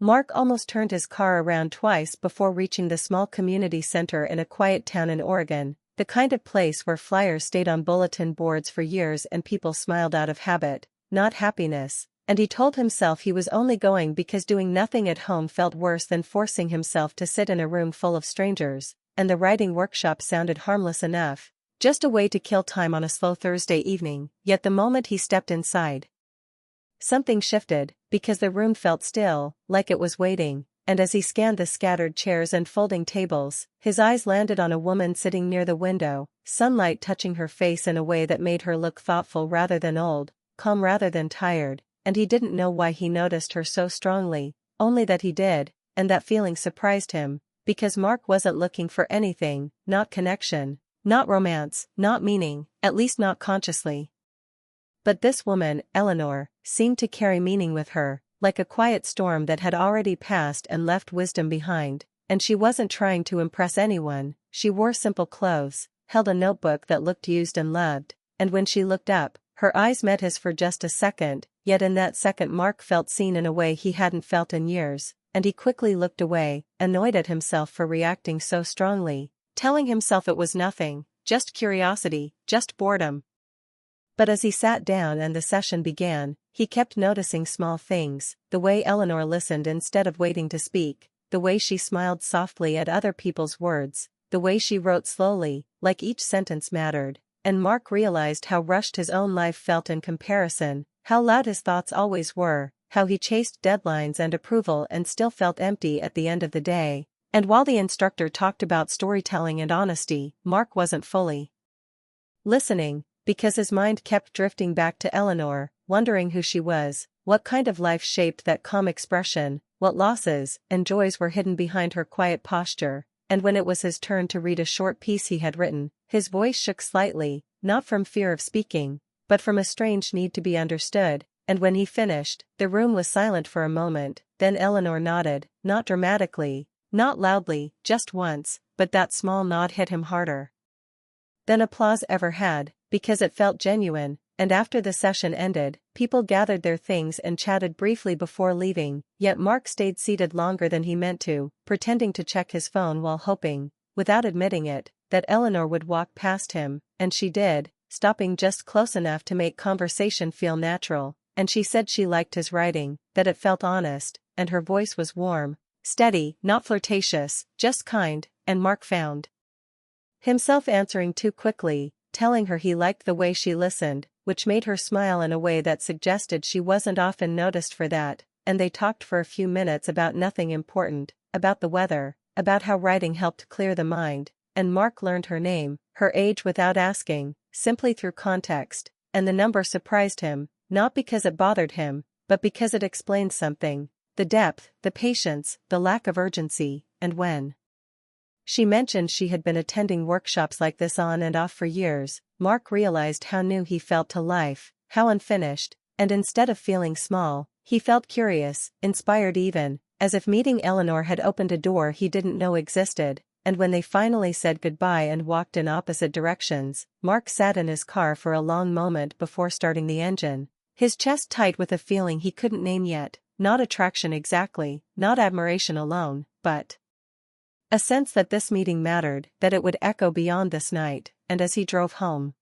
Mark almost turned his car around twice before reaching the small community center in a quiet town in Oregon, the kind of place where flyers stayed on bulletin boards for years and people smiled out of habit, not happiness, and he told himself he was only going because doing nothing at home felt worse than forcing himself to sit in a room full of strangers, and the writing workshop sounded harmless enough, just a way to kill time on a slow Thursday evening. Yet the moment he stepped inside, something shifted, because the room felt still, like it was waiting, and as he scanned the scattered chairs and folding tables, his eyes landed on a woman sitting near the window, sunlight touching her face in a way that made her look thoughtful rather than old, calm rather than tired, and he didn't know why he noticed her so strongly, only that he did, and that feeling surprised him, because Mark wasn't looking for anything, not connection, not romance, not meaning, at least not consciously. But this woman, Eleanor, seemed to carry meaning with her, like a quiet storm that had already passed and left wisdom behind, and she wasn't trying to impress anyone. She wore simple clothes, held a notebook that looked used and loved, and when she looked up, her eyes met his for just a second, yet in that second Mark felt seen in a way he hadn't felt in years, and he quickly looked away, annoyed at himself for reacting so strongly, telling himself it was nothing, just curiosity, just boredom. But as he sat down and the session began, he kept noticing small things, the way Eleanor listened instead of waiting to speak, the way she smiled softly at other people's words, the way she wrote slowly, like each sentence mattered, and Mark realized how rushed his own life felt in comparison, how loud his thoughts always were, how he chased deadlines and approval and still felt empty at the end of the day. And while the instructor talked about storytelling and honesty, Mark wasn't fully listening, because his mind kept drifting back to Eleanor, wondering who she was, what kind of life shaped that calm expression, what losses and joys were hidden behind her quiet posture. And when it was his turn to read a short piece he had written, his voice shook slightly, not from fear of speaking, but from a strange need to be understood, and when he finished, the room was silent for a moment. Then Eleanor nodded, not dramatically, not loudly, just once, but that small nod hit him harder than applause ever had, because it felt genuine. And after the session ended, people gathered their things and chatted briefly before leaving, yet Mark stayed seated longer than he meant to, pretending to check his phone while hoping, without admitting it, that Eleanor would walk past him, and she did, stopping just close enough to make conversation feel natural, and she said she liked his writing, that it felt honest, and her voice was warm, steady, not flirtatious, just kind, and Mark found himself answering too quickly, telling her he liked the way she listened, which made her smile in a way that suggested she wasn't often noticed for that, and they talked for a few minutes about nothing important, about the weather, about how writing helped clear the mind, and Mark learned her name, her age without asking, simply through context, and the number surprised him, not because it bothered him, but because it explained something, the depth, the patience, the lack of urgency. And when she mentioned she had been attending workshops like this on and off for years, Mark realized how new he felt to life, how unfinished, and instead of feeling small, he felt curious, inspired even, as if meeting Eleanor had opened a door he didn't know existed. And when they finally said goodbye and walked in opposite directions, Mark sat in his car for a long moment before starting the engine, his chest tight with a feeling he couldn't name yet, not attraction exactly, not admiration alone, but a sense that this meeting mattered, that it would echo beyond this night. And as he drove home,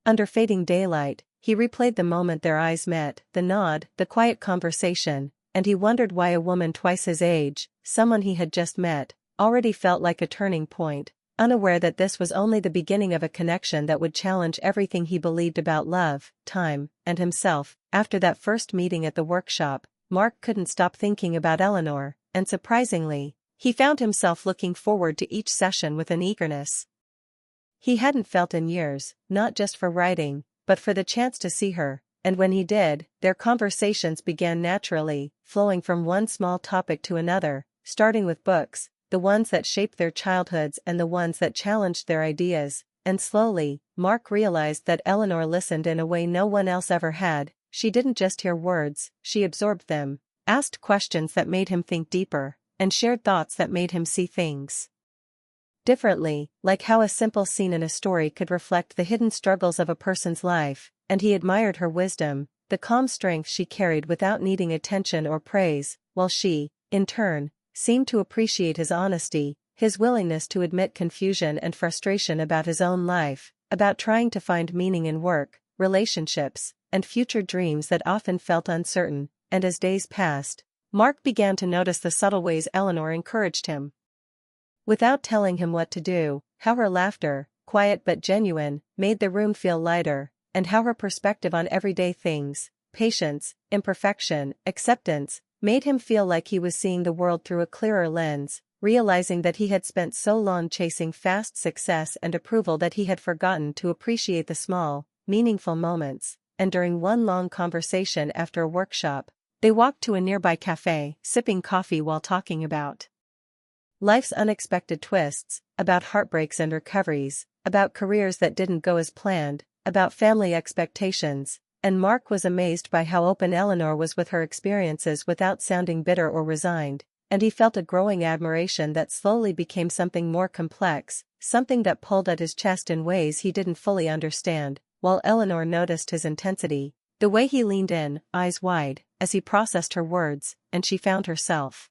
under fading daylight, he replayed the moment their eyes met, the nod, the quiet conversation, and he wondered why a woman twice his age, someone he had just met, already felt like a turning point, unaware that this was only the beginning of a connection that would challenge everything he believed about love, time, and himself. After that first meeting at the workshop, Mark couldn't stop thinking about Eleanor, and surprisingly, he found himself looking forward to each session with an eagerness he hadn't felt in years, not just for writing, but for the chance to see her. And when he did, their conversations began naturally, flowing from one small topic to another, starting with books, the ones that shaped their childhoods and the ones that challenged their ideas, and slowly, Mark realized that Eleanor listened in a way no one else ever had. She didn't just hear words, she absorbed them, asked questions that made him think deeper, and shared thoughts that made him see things differently, like how a simple scene in a story could reflect the hidden struggles of a person's life, and he admired her wisdom, the calm strength she carried without needing attention or praise, while she, in turn, seemed to appreciate his honesty, his willingness to admit confusion and frustration about his own life, about trying to find meaning in work, relationships, and future dreams that often felt uncertain. And as days passed, Mark began to notice the subtle ways Eleanor encouraged him. Without telling him what to do, how her laughter, quiet but genuine, made the room feel lighter, and how her perspective on everyday things, patience, imperfection, acceptance, made him feel like he was seeing the world through a clearer lens, realizing that he had spent so long chasing fast success and approval that he had forgotten to appreciate the small, meaningful moments. And during one long conversation after a workshop, they walked to a nearby cafe, sipping coffee while talking about life's unexpected twists, about heartbreaks and recoveries, about careers that didn't go as planned, about family expectations, and Mark was amazed by how open Eleanor was with her experiences without sounding bitter or resigned, and he felt a growing admiration that slowly became something more complex, something that pulled at his chest in ways he didn't fully understand, while Eleanor noticed his intensity, the way he leaned in, eyes wide, as he processed her words, and she found herself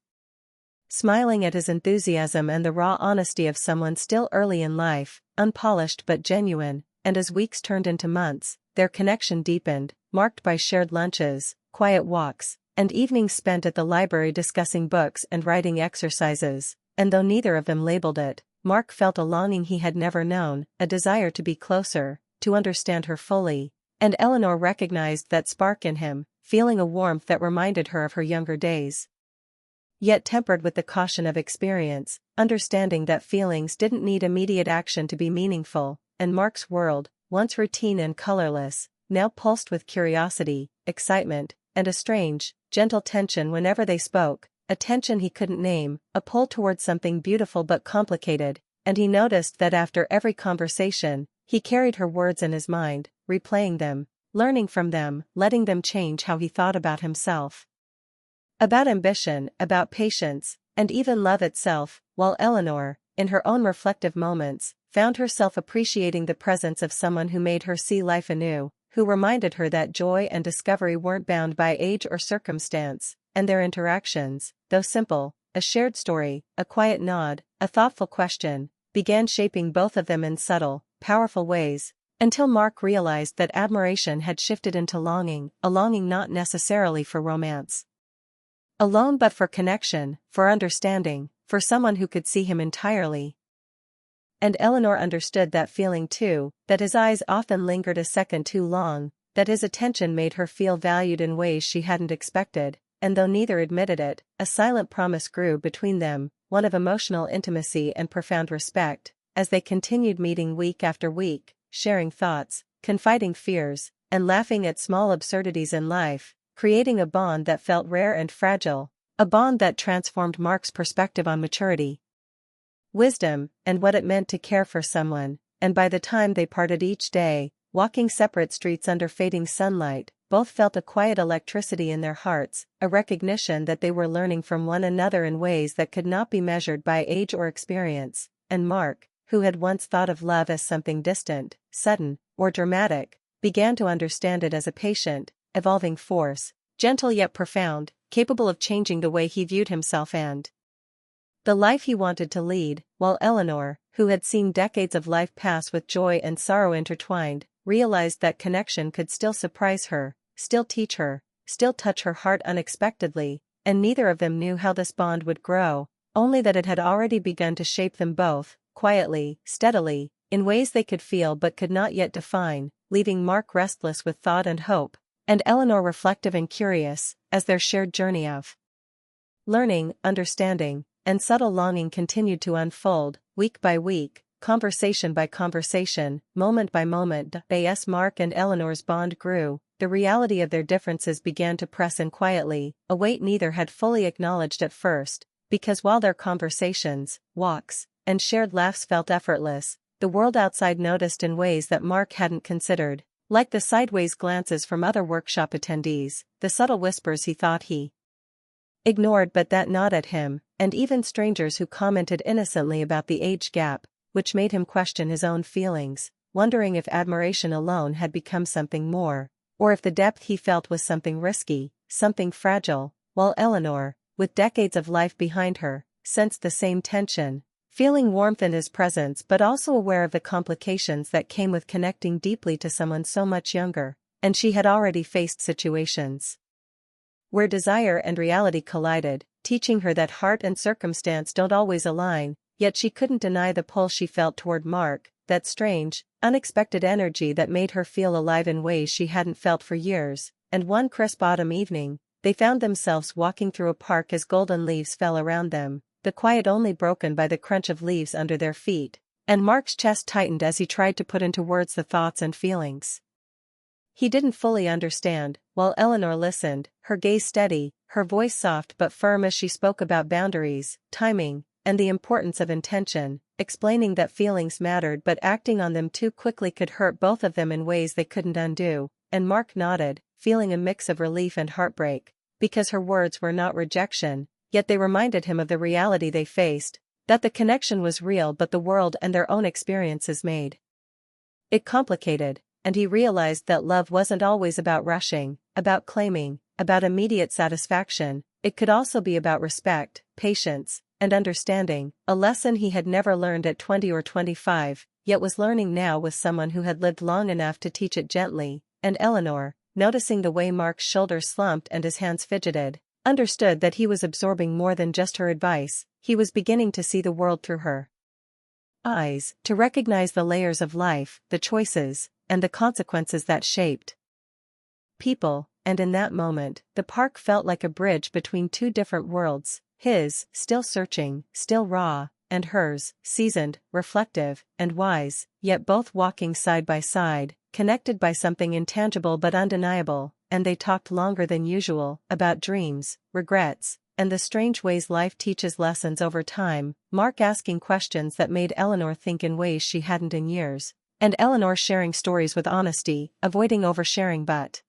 smiling at his enthusiasm and the raw honesty of someone still early in life, unpolished but genuine. And as weeks turned into months, their connection deepened, marked by shared lunches, quiet walks, and evenings spent at the library discussing books and writing exercises. And though neither of them labeled it, Mark felt a longing he had never known, a desire to be closer, to understand her fully. And Eleanor recognized that spark in him, feeling a warmth that reminded her of her younger days, yet tempered with the caution of experience, understanding that feelings didn't need immediate action to be meaningful. And Mark's world, once routine and colorless, now pulsed with curiosity, excitement, and a strange, gentle tension whenever they spoke, a tension he couldn't name, a pull towards something beautiful but complicated. And he noticed that after every conversation, he carried her words in his mind, replaying them, learning from them, letting them change how he thought about himself, about ambition, about patience, and even love itself, while Eleanor, in her own reflective moments, found herself appreciating the presence of someone who made her see life anew, who reminded her that joy and discovery weren't bound by age or circumstance. And their interactions, though simple, a shared story, a quiet nod, a thoughtful question, began shaping both of them in subtle, powerful ways, until Mark realized that admiration had shifted into longing, a longing not necessarily for romance alone but for connection, for understanding, for someone who could see him entirely. And Eleanor understood that feeling too, that his eyes often lingered a second too long, that his attention made her feel valued in ways she hadn't expected, and though neither admitted it, a silent promise grew between them, one of emotional intimacy and profound respect, as they continued meeting week after week, sharing thoughts, confiding fears, and laughing at small absurdities in life, creating a bond that felt rare and fragile, a bond that transformed Mark's perspective on maturity, wisdom, and what it meant to care for someone. And by the time they parted each day, walking separate streets under fading sunlight, both felt a quiet electricity in their hearts, a recognition that they were learning from one another in ways that could not be measured by age or experience. And Mark, who had once thought of love as something distant, sudden, or dramatic, began to understand it as a patient, evolving force, gentle yet profound, capable of changing the way he viewed himself and the life he wanted to lead, while Eleanor, who had seen decades of life pass with joy and sorrow intertwined, realized that connection could still surprise her, still teach her, still touch her heart unexpectedly. And neither of them knew how this bond would grow, only that it had already begun to shape them both, quietly, steadily, in ways they could feel but could not yet define, leaving Mark restless with thought and hope, and Eleanor reflective and curious, as their shared journey of learning, understanding, and subtle longing continued to unfold, week by week, conversation by conversation, moment by moment. As Mark and Eleanor's bond grew, the reality of their differences began to press in quietly, a weight neither had fully acknowledged at first, because while their conversations, walks, and shared laughs felt effortless, the world outside noticed in ways that Mark hadn't considered, like the sideways glances from other workshop attendees, the subtle whispers he thought he ignored but that gnawed at him, and even strangers who commented innocently about the age gap, which made him question his own feelings, wondering if admiration alone had become something more, or if the depth he felt was something risky, something fragile, while Eleanor, with decades of life behind her, sensed the same tension, feeling warmth in his presence but also aware of the complications that came with connecting deeply to someone so much younger, and she had already faced situations where desire and reality collided, teaching her that heart and circumstance don't always align, yet she couldn't deny the pull she felt toward Mark, that strange, unexpected energy that made her feel alive in ways she hadn't felt for years. And one crisp autumn evening, they found themselves walking through a park as golden leaves fell around them, the quiet only broken by the crunch of leaves under their feet, and Mark's chest tightened as he tried to put into words the thoughts and feelings he didn't fully understand, while Eleanor listened, her gaze steady, her voice soft but firm as she spoke about boundaries, timing, and the importance of intention, explaining that feelings mattered but acting on them too quickly could hurt both of them in ways they couldn't undo, and Mark nodded, feeling a mix of relief and heartbreak, because her words were not rejection, yet they reminded him of the reality they faced, that the connection was real but the world and their own experiences made it complicated. And he realized that love wasn't always about rushing, about claiming, about immediate satisfaction. It could also be about respect, patience, and understanding, a lesson he had never learned at 20 or 25, yet was learning now with someone who had lived long enough to teach it gently. And Eleanor, noticing the way Mark's shoulders slumped and his hands fidgeted, understood that he was absorbing more than just her advice. He was beginning to see the world through her eyes, to recognize the layers of life, the choices, and the consequences that shaped people. And in that moment, the park felt like a bridge between two different worlds, his, still searching, still raw, and hers, seasoned, reflective, and wise, yet both walking side by side, connected by something intangible but undeniable. And they talked longer than usual, about dreams, regrets, and the strange ways life teaches lessons over time, Mark asking questions that made Eleanor think in ways she hadn't in years. And Eleanor sharing stories with honesty, avoiding oversharing but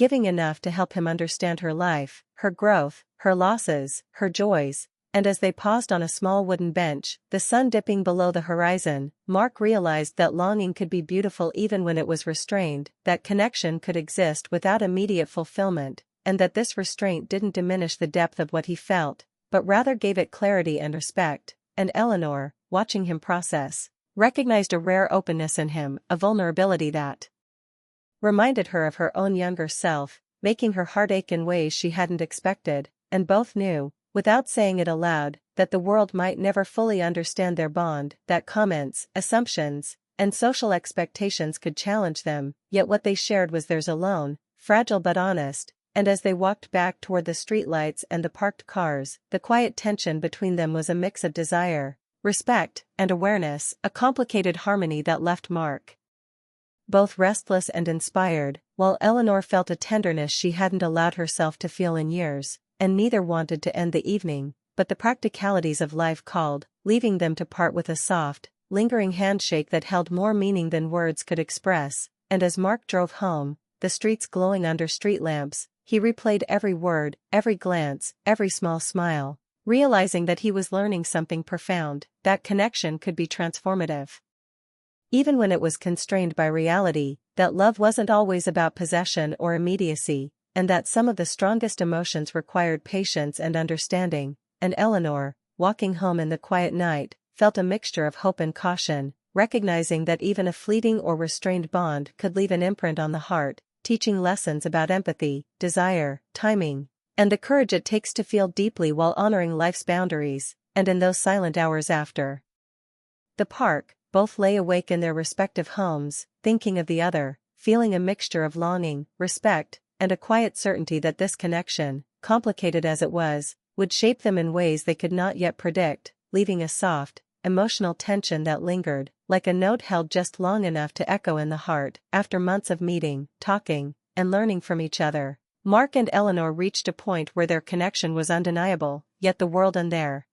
giving enough to help him understand her life, her growth, her losses, her joys. And as they paused on a small wooden bench, the sun dipping below the horizon, Mark realized that longing could be beautiful even when it was restrained, that connection could exist without immediate fulfillment, and that this restraint didn't diminish the depth of what he felt, but rather gave it clarity and respect. And Eleanor, watching him process, recognized a rare openness in him, a vulnerability that reminded her of her own younger self, making her heart ache in ways she hadn't expected. And both knew, without saying it aloud, that the world might never fully understand their bond, that comments, assumptions, and social expectations could challenge them, yet what they shared was theirs alone, fragile but honest. And as they walked back toward the streetlights and the parked cars, the quiet tension between them was a mix of desire, respect, and awareness, a complicated harmony that left Mark both restless and inspired, while Eleanor felt a tenderness she hadn't allowed herself to feel in years, and neither wanted to end the evening, but the practicalities of life called, leaving them to part with a soft, lingering handshake that held more meaning than words could express. And as Mark drove home, the streets glowing under street lamps, he replayed every word, every glance, every small smile, realizing that he was learning something profound, that connection could be transformative, even when it was constrained by reality, that love wasn't always about possession or immediacy, and that some of the strongest emotions required patience and understanding. And Eleanor, walking home in the quiet night, felt a mixture of hope and caution, recognizing that even a fleeting or restrained bond could leave an imprint on the heart, teaching lessons about empathy, desire, timing, and the courage it takes to feel deeply while honoring life's boundaries. And in those silent hours after the park, both lay awake in their respective homes, thinking of the other, feeling a mixture of longing, respect, and a quiet certainty that this connection, complicated as it was, would shape them in ways they could not yet predict, leaving a soft, emotional tension that lingered, like a note held just long enough to echo in the heart. After months of meeting, talking, and learning from each other, Mark and Eleanor reached a point where their connection was undeniable, yet the world and their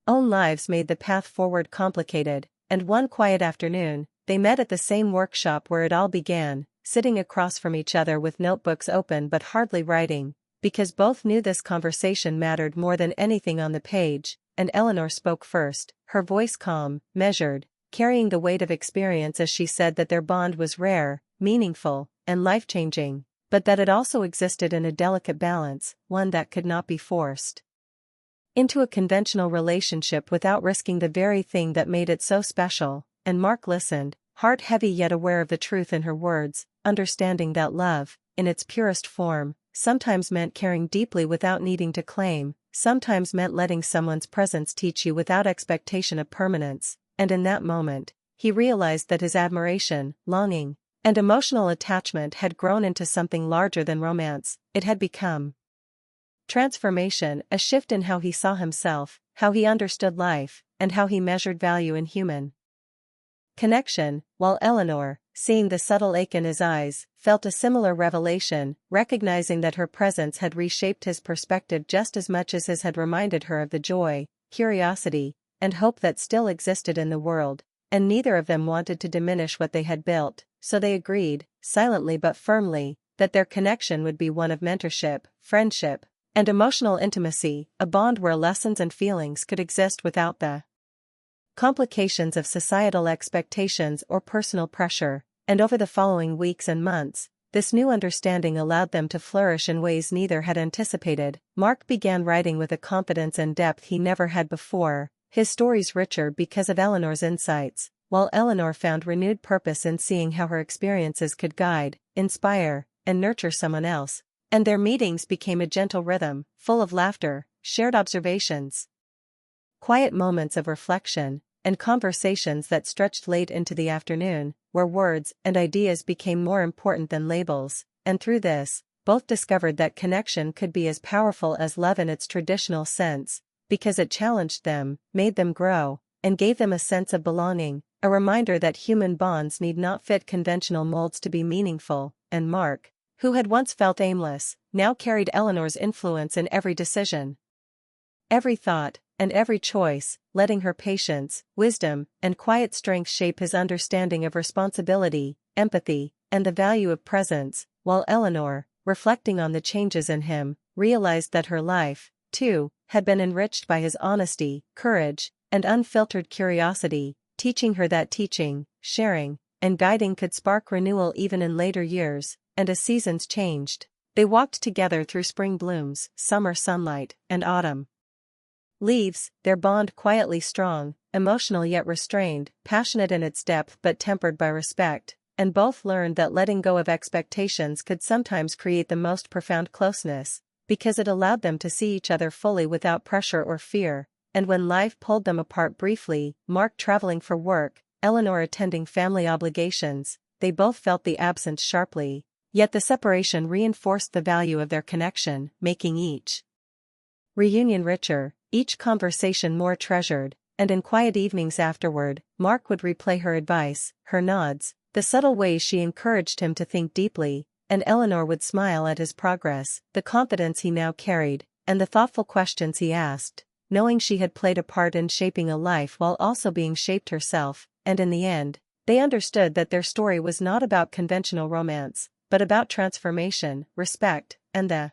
own lives made the path forward complicated. And one quiet afternoon, they met at the same workshop where it all began, sitting across from each other with notebooks open but hardly writing, because both knew this conversation mattered more than anything on the page. And Eleanor spoke first, her voice calm, measured, carrying the weight of experience as she said that their bond was rare, meaningful, and life-changing. but that it also existed in a delicate balance, one that could not be forced into a conventional relationship without risking the very thing that made it so special. And Mark listened, heart heavy yet aware of the truth in her words, understanding that love, in its purest form, sometimes meant caring deeply without needing to claim, sometimes meant letting someone's presence teach you without expectation of permanence. And in that moment, he realized that his admiration, longing, and emotional attachment had grown into something larger than romance. It had become transformation, a shift in how he saw himself, how he understood life, and how he measured value in human connection, while Eleanor, seeing the subtle ache in his eyes, felt a similar revelation, recognizing that her presence had reshaped his perspective just as much as his had reminded her of the joy, curiosity, and hope that still existed in the world. And neither of them wanted to diminish what they had built, so they agreed, silently but firmly, that their connection would be one of mentorship, friendship, and emotional intimacy, a bond where lessons and feelings could exist without the complications of societal expectations or personal pressure. And over the following weeks and months, this new understanding allowed them to flourish in ways neither had anticipated. Mark began writing with a confidence and depth he never had before, his stories richer because of Eleanor's insights, while Eleanor found renewed purpose in seeing how her experiences could guide, inspire, and nurture someone else. And their meetings became a gentle rhythm, full of laughter, shared observations, quiet moments of reflection, and conversations that stretched late into the afternoon, where words and ideas became more important than labels. And through this, both discovered that connection could be as powerful as love in its traditional sense, because it challenged them, made them grow, and gave them a sense of belonging, a reminder that human bonds need not fit conventional molds to be meaningful. And Mark, who had once felt aimless, now carried Eleanor's influence in every decision, every thought, and every choice, letting her patience, wisdom, and quiet strength shape his understanding of responsibility, empathy, and the value of presence, while Eleanor, reflecting on the changes in him, realized that her life, too, had been enriched by his honesty, courage, and unfiltered curiosity, teaching her that teaching, sharing, and guiding could spark renewal even in later years. And as seasons changed, they walked together through spring blooms, summer sunlight, and autumn leaves, their bond quietly strong, emotional yet restrained, passionate in its depth but tempered by respect. And both learned that letting go of expectations could sometimes create the most profound closeness, because it allowed them to see each other fully without pressure or fear. And when life pulled them apart briefly, Mark traveling for work, Eleanor attending family obligations, they both felt the absence sharply. Yet the separation reinforced the value of their connection, making each reunion richer, each conversation more treasured. And in quiet evenings afterward, Mark would replay her advice, her nods, the subtle ways she encouraged him to think deeply, and Eleanor would smile at his progress, the confidence he now carried, and the thoughtful questions he asked, knowing she had played a part in shaping a life while also being shaped herself. And in the end, they understood that their story was not about conventional romance, but about transformation, respect, and the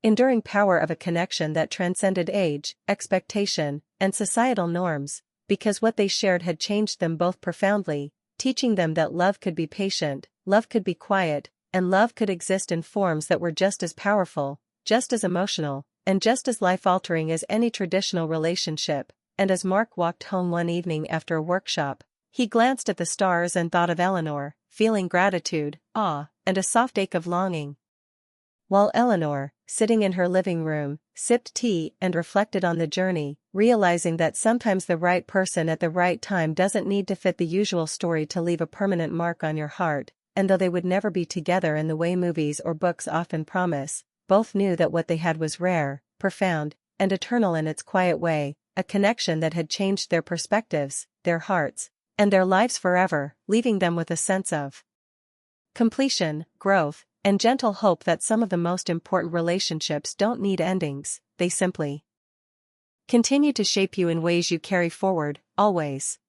enduring power of a connection that transcended age, expectation, and societal norms, because what they shared had changed them both profoundly, teaching them that love could be patient, love could be quiet, and love could exist in forms that were just as powerful, just as emotional, and just as life-altering as any traditional relationship. And as Mark walked home one evening after a workshop, he glanced at the stars and thought of Eleanor, feeling gratitude, awe, and a soft ache of longing. While Eleanor, sitting in her living room, sipped tea and reflected on the journey, realizing that sometimes the right person at the right time doesn't need to fit the usual story to leave a permanent mark on your heart. And though they would never be together in the way movies or books often promise, both knew that what they had was rare, profound, and eternal in its quiet way, a connection that had changed their perspectives, their hearts, and their lives forever, leaving them with a sense of completion, growth, and gentle hope that some of the most important relationships don't need endings, they simply continue to shape you in ways you carry forward, always.